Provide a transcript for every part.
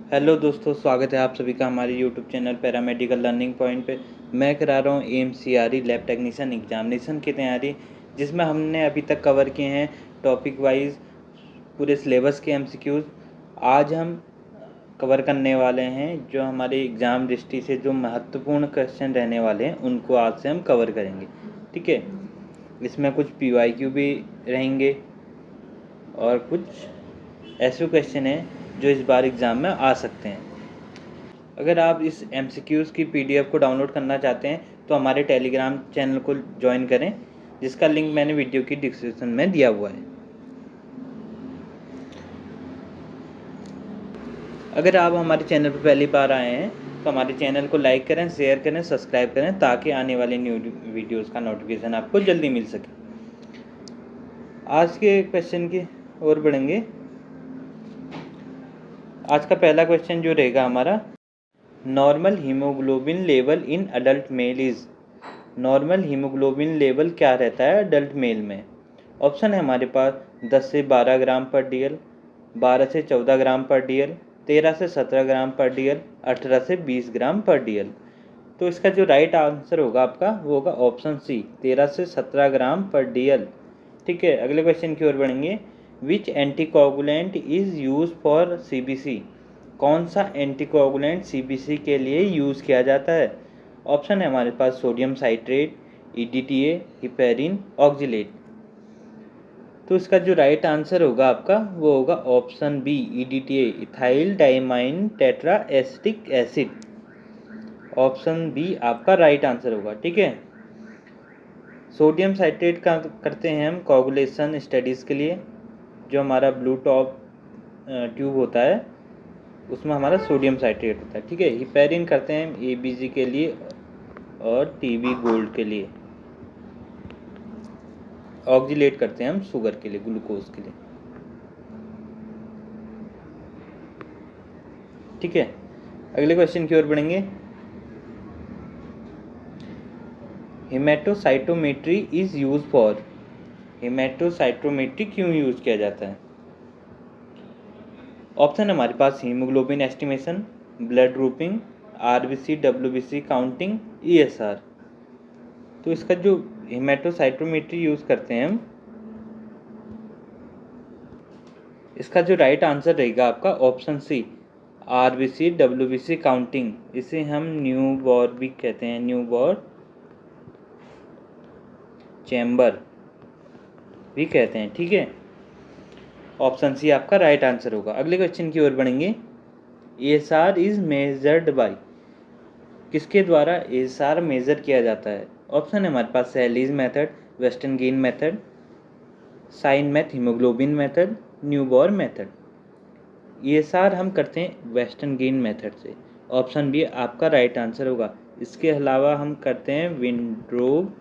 Hello दोस्तों, स्वागत है आप सभी का हमारे YouTube channel paramedical learning point पे। मैं करा रहा हूँ AMCRE लैब टेक्नीशियन एग्जामिनेशन की तैयारी, जिसमें हमने अभी तक कवर किए हैं टॉपिक वाइज पूरे सिलेबस के MCQs। आज हम कवर करने वाले हैं जो हमारे एग्ज़ाम दृष्टि से जो महत्वपूर्ण क्वेश्चन रहने वाले हैं उनको आज से हम कवर करेंगे। ठीक है, इसमें कुछ PYQ भी रहेंगे और कुछ ऐसे क्वेश्चन हैं जो इस बार एग्ज़ाम में आ सकते हैं। अगर आप इस MCQs की PDF को डाउनलोड करना चाहते हैं तो हमारे टेलीग्राम चैनल को ज्वाइन करें, जिसका लिंक मैंने वीडियो की डिस्क्रिप्शन में दिया हुआ है। अगर आप हमारे चैनल पर पहली बार आए हैं तो हमारे चैनल को लाइक करें, शेयर करें, सब्सक्राइब करें, ताकि आने वाले न्यू वीडियोज़ का नोटिफिकेशन आपको जल्दी मिल सके। आज के क्वेश्चन की ओर बढ़ेंगे। आज का पहला क्वेश्चन जो रहेगा हमारा, normal haemoglobin level in adult mail is. Normal haemoglobin level क्या रहता है अडल्ट मेल में? ऑप्शन है हमारे पास 10 से 12 ग्राम पर DL, 12 से 14 ग्राम पर DL, 13 से 17 ग्राम पर DL, 18 से 20 ग्राम पर DL। तो इसका जो राइट आंसर होगा आपका वो होगा ऑप्शन सी, 13 से 17 ग्राम पर DL। ठीक है, अगले क्वेश्चन की ओर बढ़ेंगे। Which anticoagulant is use for CBC? कौन सा एंटीकोगुलेंट CBC के लिए यूज़ किया जाता है? ऑप्शन है हमारे पास sodium citrate, EDTA, heparin, oxalate. तो इसका जो राइट आंसर होगा आपका वो होगा option B, EDTA, ethyl diamine tetra acetic acid. Option B आपका राइट आंसर होगा। ठीक है, सोडियम साइट्रेट का करते हैं हम कोगुलेशन स्टडीज़ के लिए। जो हमारा ब्लू टॉप ट्यूब होता है उसमें हमारा सोडियम साइट्रेट होता है। ठीक है, हिपेरिन करते हैं हम ABG के लिए और TB गोल्ड के लिए। ऑक्जिलेट करते हैं हम शुगर के लिए, ग्लूकोज के लिए। ठीक है, अगले क्वेश्चन की ओर बढ़ेंगे। Haematocytometry is use for. Haematocytometry क्यों यूज किया जाता है? ऑप्शन है हमारे पास haemoglobin estimation, blood grouping, RBC WBC counting, ESR। तो इसका जो हेमेटोसाइटोमेट्री यूज करते हैं हम, इसका जो राइट आंसर रहेगा आपका option C, RBC WBC counting. इसे हम न्यू बॉर भी कहते हैं, न्यू बॉर चैम्बर भी कहते हैं। ठीक है, ऑप्शन सी आपका राइट आंसर होगा। अगले क्वेश्चन की ओर बढ़ेंगे। ESR is measured by. किसके द्वारा ESR मेजर किया जाता है? ऑप्शन है हमारे पास Sahli's method, Westergren method, cyanmethaemoglobin method, Neubauer method. ESR हम करते हैं वेस्टर्न गेन मेथड से। ऑप्शन बी आपका राइट आंसर होगा। इसके अलावा हम करते हैं विंड्रो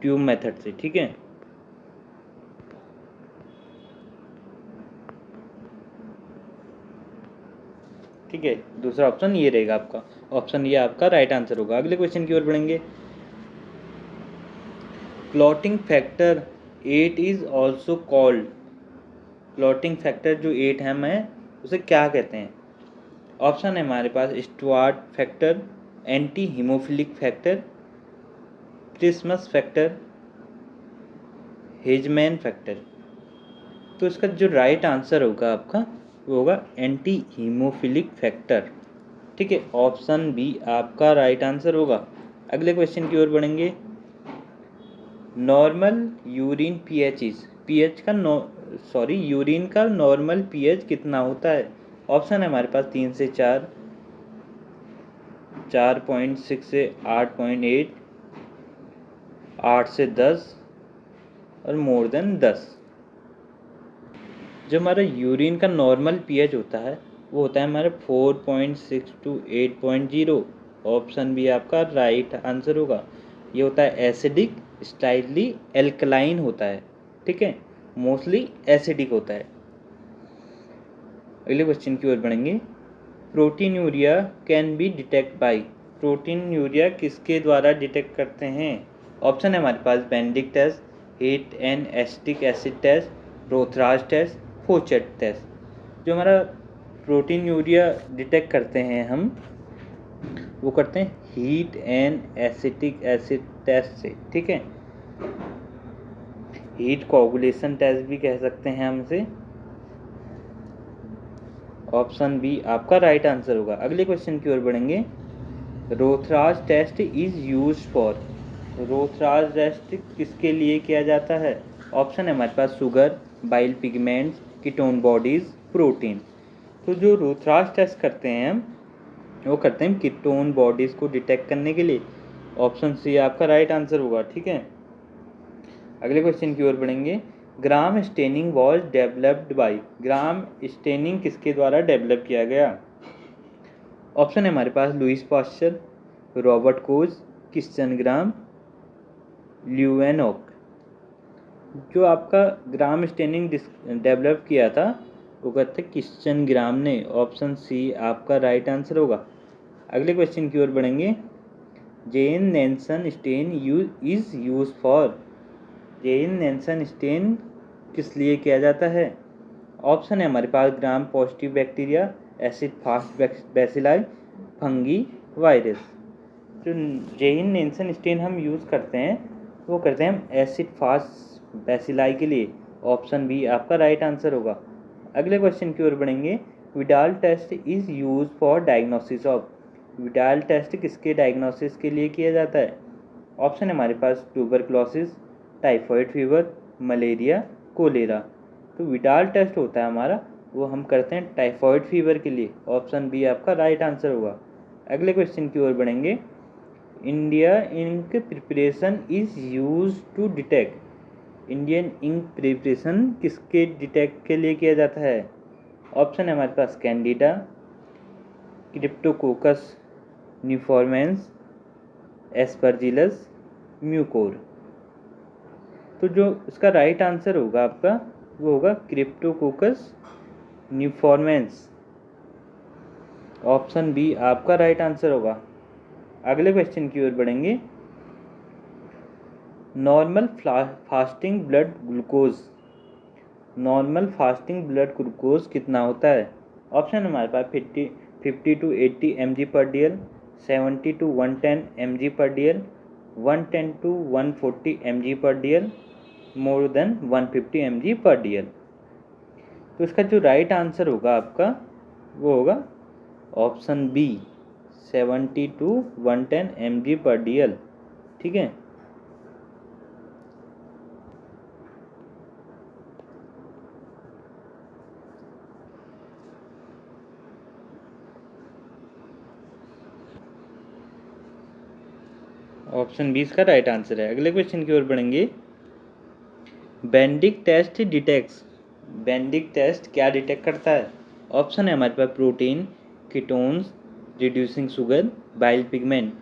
ट्यूब मेथड से। ठीक है, ठीक है, दूसरा ऑप्शन ये रहेगा आपका। ऑप्शन ये आपका राइट आंसर होगा। अगले क्वेश्चन की ओर बढ़ेंगे। Clotting factor 8 is also called. Clotting factor जो 8 है उसे क्या कहते हैं? ऑप्शन है हमारे पास Stuart factor, anti haemophilic factor, Christmas factor, Hageman factor. तो इसका जो राइट आंसर होगा आपका वो होगा एंटी हीमोफिलिक फैक्टर। ठीक है, ऑप्शन बी आपका राइट आंसर होगा। अगले क्वेश्चन की ओर बढ़ेंगे। Normal urine pH is. Urine का नॉर्मल pH कितना होता है? ऑप्शन है हमारे पास 3 से 4, 4.6 से 8.8, 8 से 10 और मोर देन 10। जो हमारा यूरिन का नॉर्मल pH होता है वो होता है हमारे 4.6 to 8.0। ऑप्शन बी आपका राइट आंसर होगा। ये होता है एसिडिक, स्लाइटली एल्कलाइन होता है। ठीक है, मोस्टली एसिडिक होता है। अगले क्वेश्चन की ओर बढ़ेंगे। Proteinuria can be detect by. Proteinuria किसके द्वारा डिटेक्ट करते हैं? ऑप्शन है हमारे पास Benedict test, heat and acetic acid test, Rothera's test, Fouchet test. जो हमारा प्रोटीनूरिया डिटेक्ट करते हैं हम, वो करते हैं heat and acetic acid test से, ठीक है। हीट कोगुलेशन टेस्ट भी कह सकते हैं हम इसे। ऑप्शन बी आपका राइट आंसर होगा। अगले क्वेश्चन की ओर बढ़ेंगे। Rothera's test is use for, Rothera's test किसके लिए किया जाता है? ऑप्शन है हमारे पास sugar, bile pigments, ketone bodies, protein. तो जो रोथराज टेस्ट करते हैं हम, वो करते हैं कीटोन बॉडीज को डिटेक्ट करने के लिए। ऑप्शन सी आपका राइट आंसर होगा, ठीक है। अगले क्वेश्चन की ओर बढ़ेंगे। Gram staining was developed by, Gram staining किसके द्वारा डेवलप किया गया? ऑप्शन है हमारे पास Louis Pasteur, Robert Koch, Christian Gram, Leeuwenhoek. जो आपका ग्राम स्टेनिंग डेवलप किया था वो कहते हैं क्रिश्चियन ग्राम ने। ऑप्शन सी आपका राइट आंसर होगा। अगले क्वेश्चन की ओर बढ़ेंगे। Ziehl Neelsen stain is use for, Ziehl Neelsen stain किस लिए किया जाता है? ऑप्शन है हमारे पास Gram positive bacteria, acid fast bacilli, fungi, virus. जो जेन नेल्सन स्टेन हम यूज़ करते हैं वो करते हैं हम एसिड फास्ट बैसिलाई के लिए। ऑप्शन बी आपका राइट आंसर होगा। अगले क्वेश्चन की ओर बढ़ेंगे। Widal test is use for diagnosis of, Widal test किसके डायग्नोसिस के लिए किया जाता है? ऑप्शन है हमारे पास tuberculosis, typhoid fever, malaria, cholera. तो विडाल टेस्ट होता है हमारा, वो हम करते हैं टाइफॉइड फीवर के लिए। ऑप्शन बी आपका राइट आंसर होगा। अगले क्वेश्चन की ओर बढ़ेंगे। India ink preparation is use to detect, Indian ink preparation किसके डिटेक्ट के लिए किया जाता है? ऑप्शन है हमारे पास candida, cryptococcus neoformans, aspergillus, mucor. तो जो इसका राइट आंसर होगा आपका वो होगा क्रिप्टोकोकस न्यूफॉर्मेंस। ऑप्शन बी आपका राइट आंसर होगा। अगले क्वेश्चन की ओर बढ़ेंगे। Normal fasting blood glucose, normal fasting blood glucose कितना होता है? ऑप्शन हमारे पास 50 to 80 mg/dl, 70 to 110 mg/dl, 110 to 140 mg/dl, more than 150 mg/dl। तो इसका जो राइट आंसर होगा आपका वो होगा ऑप्शन बी 70 to 110 mg/dl, ठीक है। ऑप्शन बी इसका राइट आंसर है। अगले क्वेश्चन की ओर बढ़ेंगे। Benedict test detects, Benedict test क्या डिटेक्ट करता है? ऑप्शन है हमारे पास protein, ketones, reducing sugar, bile pigment.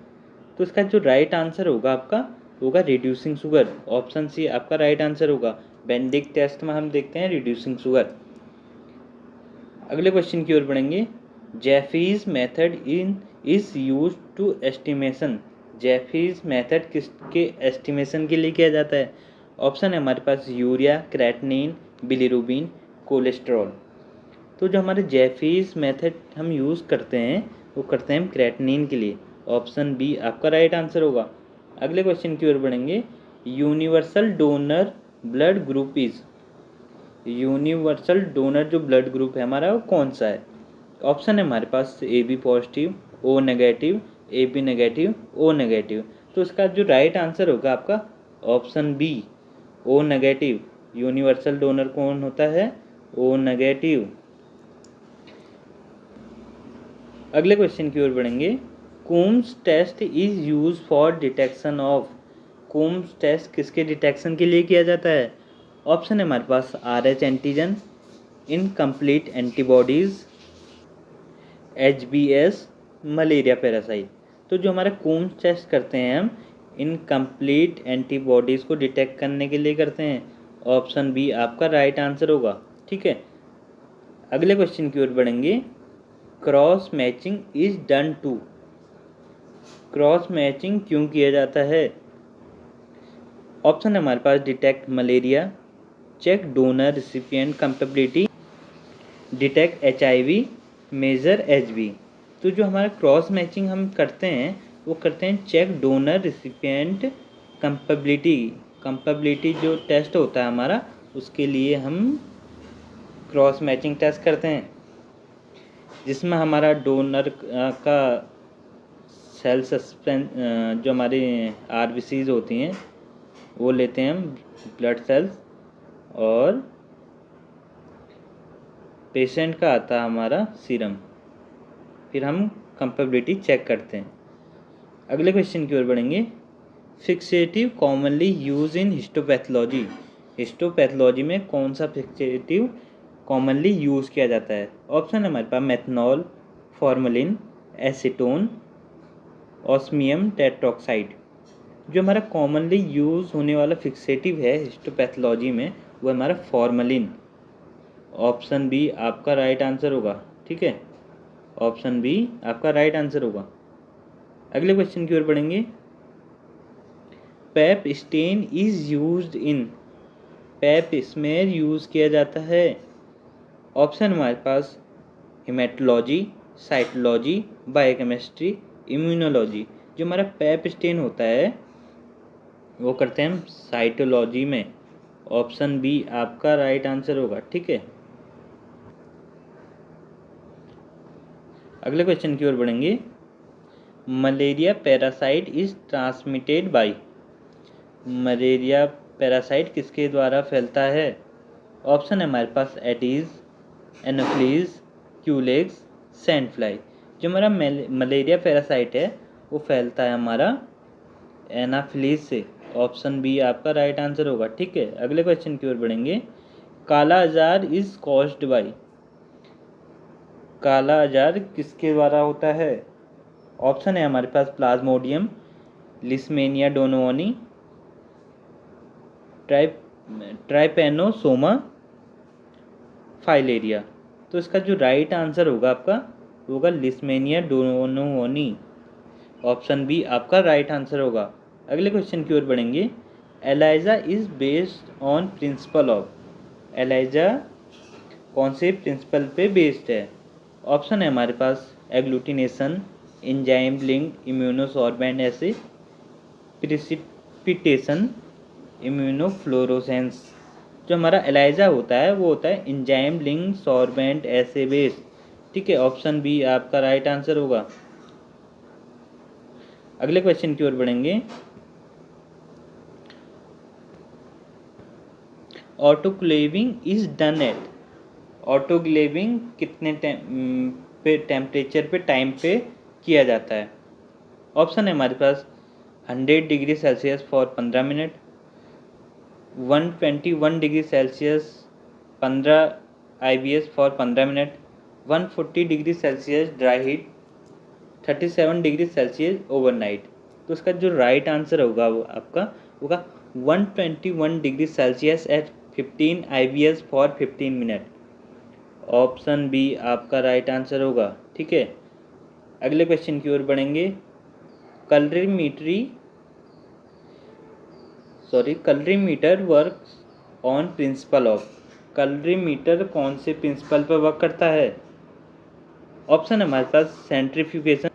तो इसका जो राइट आंसर होगा आपका होगा रिड्यूसिंग शुगर। ऑप्शन सी आपका राइट आंसर होगा। बेंडिक टेस्ट में हम देखते हैं रिड्यूसिंग शुगर। अगले क्वेश्चन की ओर बढ़ेंगे। Jaffe's method is use to estimation, Jaffe's method किसके एस्टिमेशन के लिए किया जाता है? ऑप्शन है हमारे पास यूरिया, क्रेटनिन, बिलिरुबिन, कोलेस्ट्रॉल। तो जो हमारे जेफीज मेथड हम यूज़ करते हैं वो करते हैं हम क्रेटनिन के लिए। ऑप्शन बी आपका राइट आंसर होगा। अगले क्वेश्चन की ओर बढ़ेंगे। Universal donor blood group is, universal donor जो ब्लड ग्रुप है हमारा वो कौन सा है? ऑप्शन है हमारे पास A B positive, O negative, A B negative, O negative. तो इसका जो राइट आंसर होगा आपका option B O negative. Universal donor कौन होता है? O negative. अगले क्वेश्चन की ओर बढ़ेंगे। Coombs test is use for detection of, Coombs test किसके डिटेक्शन के लिए किया जाता है? ऑप्शन है हमारे पास RH antigen, incomplete antibodies, HBS, malaria parasite. तो जो हमारा कूम्स टेस्ट करते हैं हम इनकम्प्लीट एंटीबॉडीज़ को डिटेक्ट करने के लिए करते हैं। ऑप्शन बी आपका राइट आंसर होगा, ठीक है। अगले क्वेश्चन की ओर बढ़ेंगे। Cross matching is done to, cross matching क्यों किया जाता है? ऑप्शन है हमारे पास detect malaria, check donor recipient compatibility, detect HIV, major HB। तो जो हमारा क्रॉस मैचिंग हम करते हैं वो करते हैं चेक डोनर रिसिपिएंट कंपेबिलिटी जो टेस्ट होता है हमारा, उसके लिए हम क्रॉस मैचिंग टेस्ट करते हैं, जिसमें हमारा डोनर का सेल जो हमारे RBCs होती हैं वो लेते हैं हम ब्लड सेल्स, और पेशेंट का आता है हमारा सीरम, फिर हम कंपेबिलिटी चेक करते हैं। अगले क्वेश्चन की ओर बढ़ेंगे। Fixative commonly use in histopathology. Histopathology में कौन सा फिक्सेटिव कॉमनली यूज़ किया जाता है? ऑप्शन है हमारे पास methanol, formalin, acetone, osmium tetroxide. जो हमारा कॉमनली यूज़ होने वाला फिक्सेटिव है हिस्टोपैथोलॉजी में वो हमारा फॉर्मलिन। ऑप्शन बी आपका राइट आंसर होगा, ठीक है, ऑप्शन बी आपका राइट आंसर होगा। अगले क्वेश्चन की ओर बढ़ेंगे। Pap stain is used in. Pap smear use किया जाता है। ऑप्शन हमारे पास हेमेटोलॉजी, साइटोलॉजी, बायोकेमिस्ट्री, इम्यूनोलॉजी। जो हमारा पैप स्टेन होता है वो करते हैं हम साइटोलॉजी में। ऑप्शन बी आपका राइट आंसर होगा, ठीक है। अगले क्वेश्चन की ओर बढ़ेंगे। Malaria parasite is transmitted by. Malaria parasite किसके द्वारा फैलता है? ऑप्शन है हमारे पास Aedes, Anopheles, Culex, sand fly. जो हमारा मलेरिया पैरासाइट है वो फैलता है हमारा एनाफ्लीज से। ऑप्शन बी आपका राइट आंसर होगा, ठीक है। अगले क्वेश्चन की ओर बढ़ेंगे। काला आजार इज कॉज्ड बाय। काला आजार किसके द्वारा होता है? ऑप्शन है हमारे पास Plasmodium, Leishmania donovani, Trypanosoma, filaria. तो इसका जो राइट आंसर होगा आपका वो होगा लिस्मेनिया डोनोनी। ऑप्शन बी आपका राइट आंसर होगा। अगले क्वेश्चन की ओर बढ़ेंगे। ELISA is based on principle of. ELISA कौन से प्रिंसिपल पे बेस्ड है? ऑप्शन है हमारे पास agglutination, enzyme link immunosorbent acid, precipitation, immunofluorescence. जो हमारा एलाइजा होता है वो होता है enzyme link sorbent assay base, ठीक है। ऑप्शन बी आपका राइट आंसर होगा। अगले क्वेश्चन की ओर बढ़ेंगे। Autoclaving is done at. Autoclaving कितने टेम्परेचर पे टाइम पे किया जाता है? ऑप्शन है हमारे पास 100 degree Celsius for 15 minute, 121 degree Celsius 15 IBS for 15 minute, 140 degree Celsius dry heat, 37 degree Celsius overnight. तो इसका जो राइट आंसर होगा वो आपका होगा 121 degree Celsius at 15 IBS for 15 minute. Option B आपका राइट आंसर होगा, ठीक है। अगले क्वेश्चन की ओर बढ़ेंगे। Colorimeter works on principle of. Colorimeter कौन से प्रिंसिपल पर वर्क करता है? ऑप्शन है हमारे पास centrifugation,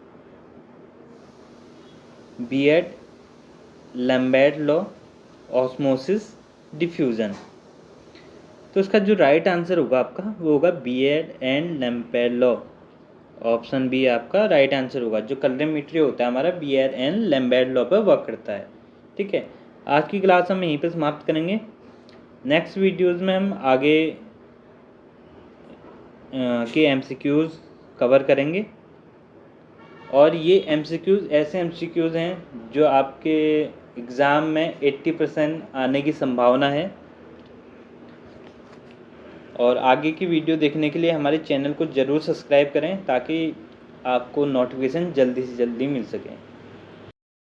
Beer, Lambert law, osmosis, diffusion. तो इसका जो राइट आंसर होगा आपका वो होगा Beer and Lambert law. Option B आपका राइट आंसर होगा। जो कलरीमीटर होता है हमारा बीएड एंड लैम्बर्ट लॉ पर वर्क करता है, ठीक है। आज की क्लास हम यहीं पर समाप्त करेंगे। नेक्स्ट वीडियोज़ में हम आगे के MCQs कवर करेंगे, और ये MCQs ऐसे MCQs हैं जो आपके एग्ज़ाम में 80% आने की संभावना है। और आगे की वीडियो देखने के लिए हमारे चैनल को ज़रूर सब्सक्राइब करें ताकि आपको नोटिफिकेशन जल्दी से जल्दी मिल सके।